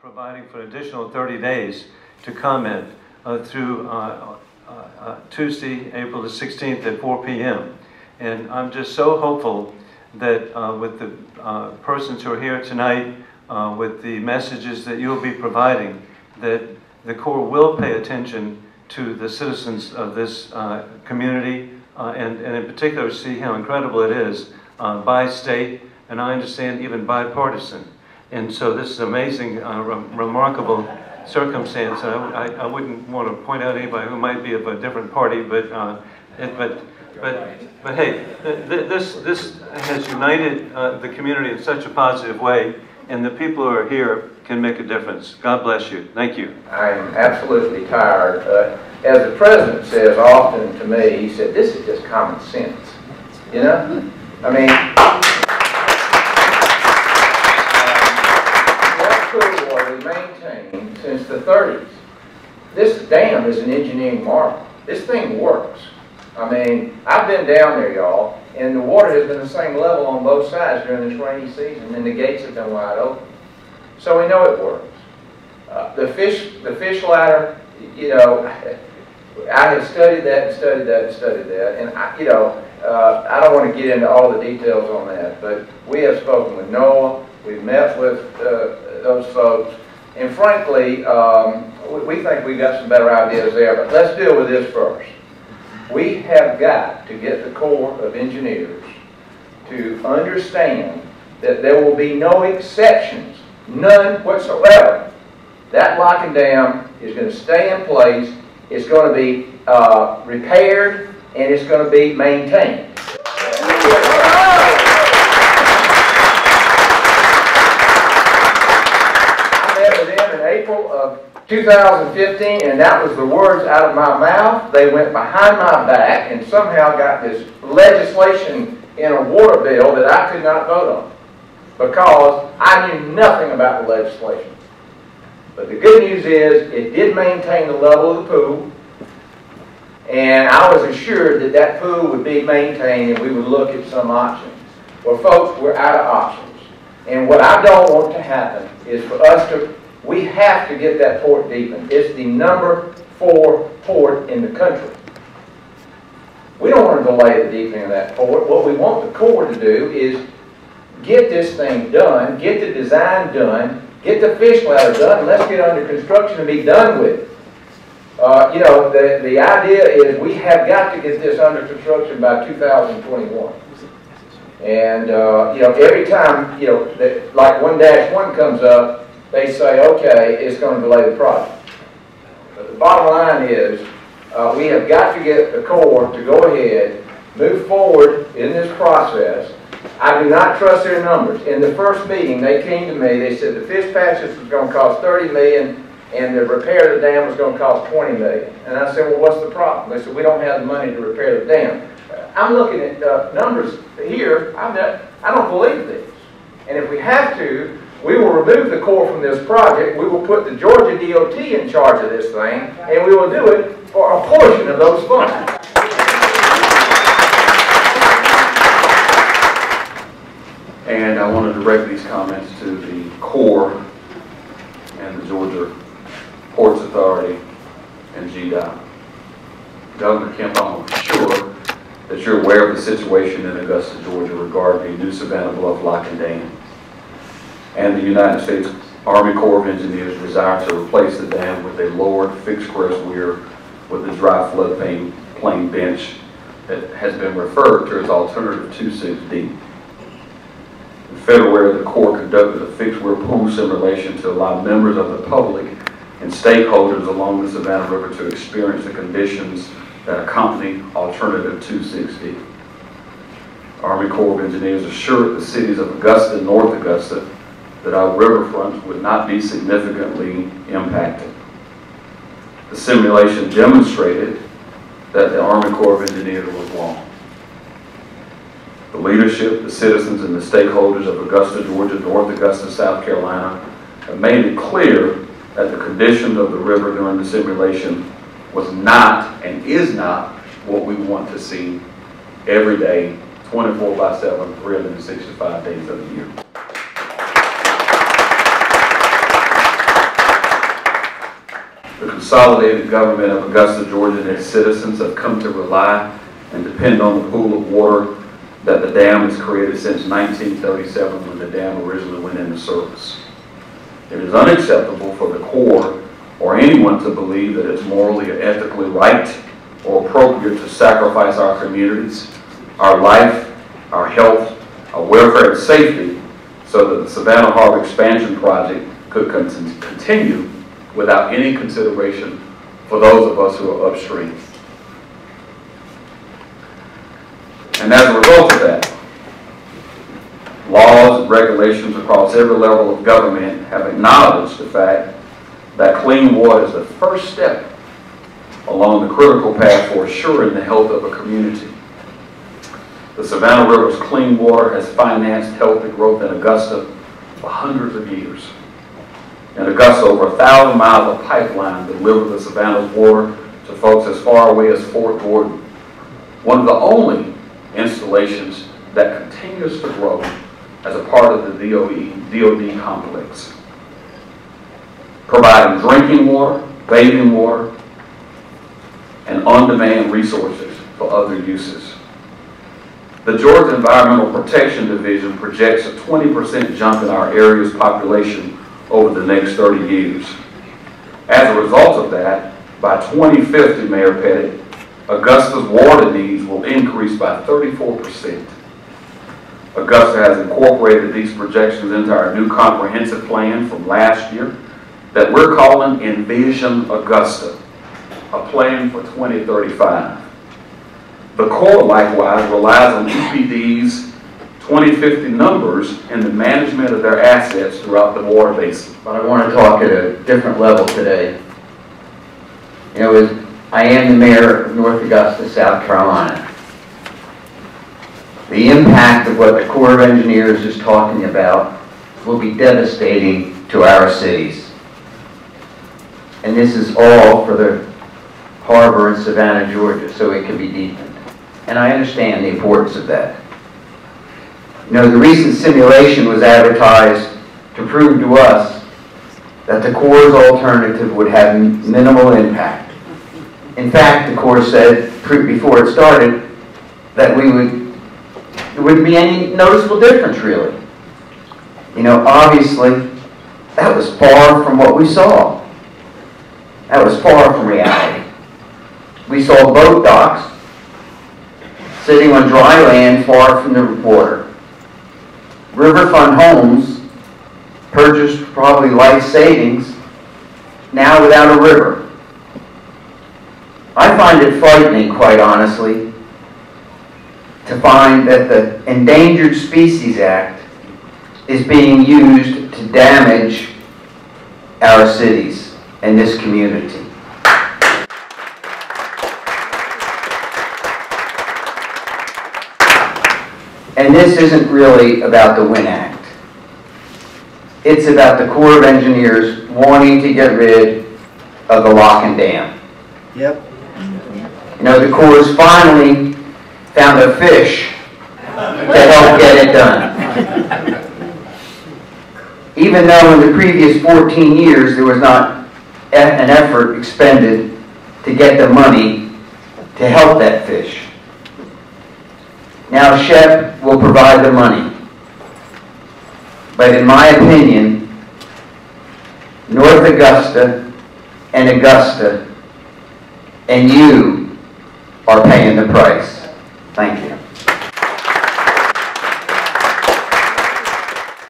providing for an additional 30 days to comment through Tuesday, April the 16th at 4 p.m. And I'm just so hopeful that with the persons who are here tonight, with the messages that you'll be providing, that the Corps will pay attention to the citizens of this community, and in particular see how incredible it is by state, and I understand even bipartisan. And so this is amazing, remarkable circumstance. I wouldn't want to point out anybody who might be of a different party, but hey, this has united the community in such a positive way, and the people who are here can make a difference. God bless you. Thank you. I'm absolutely tired. As the president says often to me, he said, this is just common sense. You know? I mean, that pool water we maintained since the 30s. This dam is an engineering marvel. This thing works. I mean, I've been down there, y'all, and the water has been the same level on both sides during this rainy season, and the gates have been wide open. So we know it works. The fish ladder, you know, I have studied that and studied that and studied that, and I don't want to get into all the details on that, but we have spoken with Noah, we've met with those folks, and frankly, we think we've got some better ideas there, but let's deal with this first. We have got to get the Corps of Engineers to understand that there will be no exceptions, none whatsoever. That lock and dam is going to stay in place, it's going to be repaired, and it's going to be maintained. I met with them in April of 2015, and that was the words out of my mouth. They went behind my back and somehow got this legislation in a water bill that I could not vote on because I knew nothing about the legislation. But the good news is it did maintain the level of the pool, and I was assured that that pool would be maintained and we would look at some options. Well, folks, we're out of options. And what I don't want to happen is for us to we have to get that port deepened. It's the #4 port in the country. We don't want to delay the deepening of that port. What we want the Corps to do is get this thing done, get the design done, get the fish ladder done, and let's get under construction and be done with it. You know, the idea is we have got to get this under construction by 2021. And, you know, every time, you know, like 1-1 comes up, they say, okay, it's going to delay the project. But the bottom line is we have got to get the Corps to go ahead, move forward in this process. I do not trust their numbers. In the first meeting, they came to me, they said the fish patches was going to cost $30 million and the repair of the dam was going to cost $20 million. And I said, well, what's the problem? They said, we don't have the money to repair the dam. I'm looking at numbers here. I don't believe this. And if we have to, we will remove the Corps from this project. We will put the Georgia DOT in charge of this thing, and we will do it for a portion of those funds. And I want to direct these comments to the Corps and the Georgia Ports Authority and GDOT. Governor Kemp, I'm sure that you're aware of the situation in Augusta, Georgia regarding the new Savannah Bluff lock and dam, and the United States Army Corps of Engineers' desire to replace the dam with a lowered fixed crest weir with a dry floodplain bench that has been referred to as alternative 26D. In February, the Corps conducted a fixed weir pool simulation to allow members of the public and stakeholders along the Savannah River to experience the conditions that accompany alternative 26D. Army Corps of Engineers assured the cities of Augusta and North Augusta that our riverfronts would not be significantly impacted. The simulation demonstrated that the Army Corps of Engineers was wrong. The leadership, the citizens, and the stakeholders of Augusta, Georgia, North Augusta, South Carolina have made it clear that the condition of the river during the simulation was not and is not what we want to see every day, 24/7, 365 days of the year. consolidated government of Augusta, Georgia, and its citizens have come to rely and depend on the pool of water that the dam has created since 1937, when the dam originally went into service. It is unacceptable for the Corps or anyone to believe that it's morally or ethically right or appropriate to sacrifice our communities, our life, our health, our welfare and safety so that the Savannah Harbor expansion project could continue without any consideration for those of us who are upstream. And as a result of that, laws and regulations across every level of government have acknowledged the fact that clean water is the first step along the critical path for assuring the health of a community. The Savannah River's clean water has financed healthy growth in Augusta for hundreds of years. In Augusta, over 1,000 miles of pipeline deliver the Savannah's water to folks as far away as Fort Gordon. One of the only installations that continues to grow as a part of the DOD complex, providing drinking water, bathing water, and on-demand resources for other uses. The Georgia Environmental Protection Division projects a 20% jump in our area's population over the next 30 years. As a result of that, by 2050, Mayor Pettit, Augusta's water needs will increase by 34%. Augusta has incorporated these projections into our new comprehensive plan from last year that we're calling Envision Augusta, a plan for 2035. The Corps likewise relies on EPD's 2050 numbers in the management of their assets throughout the water basin. But I want to talk at a different level today. You know, I am the mayor of North Augusta, South Carolina. The impact of what the Corps of Engineers is talking about will be devastating to our cities. And this is all for the harbor in Savannah, Georgia, so it can be deepened. And I understand the importance of that. You know, the recent simulation was advertised to prove to us that the Corps' alternative would have minimal impact. In fact, the Corps said before it started that there wouldn't be any noticeable difference, really. You know, obviously, that was far from what we saw. That was far from reality. We saw boat docks sitting on dry land far from the water. Riverfront homes purchased probably life savings, now without a river. I find it frightening, quite honestly, to find that the Endangered Species Act is being used to damage our cities and this community. And this isn't really about the WIN Act. It's about the Corps of Engineers wanting to get rid of the lock and dam. Yep. You know, the Corps finally found a fish to help get it done. Even though in the previous 14 years there was not an effort expended to get the money to help that fish. Now SHEP will provide the money. But in my opinion, North Augusta and Augusta and you are paying the price. Thank you.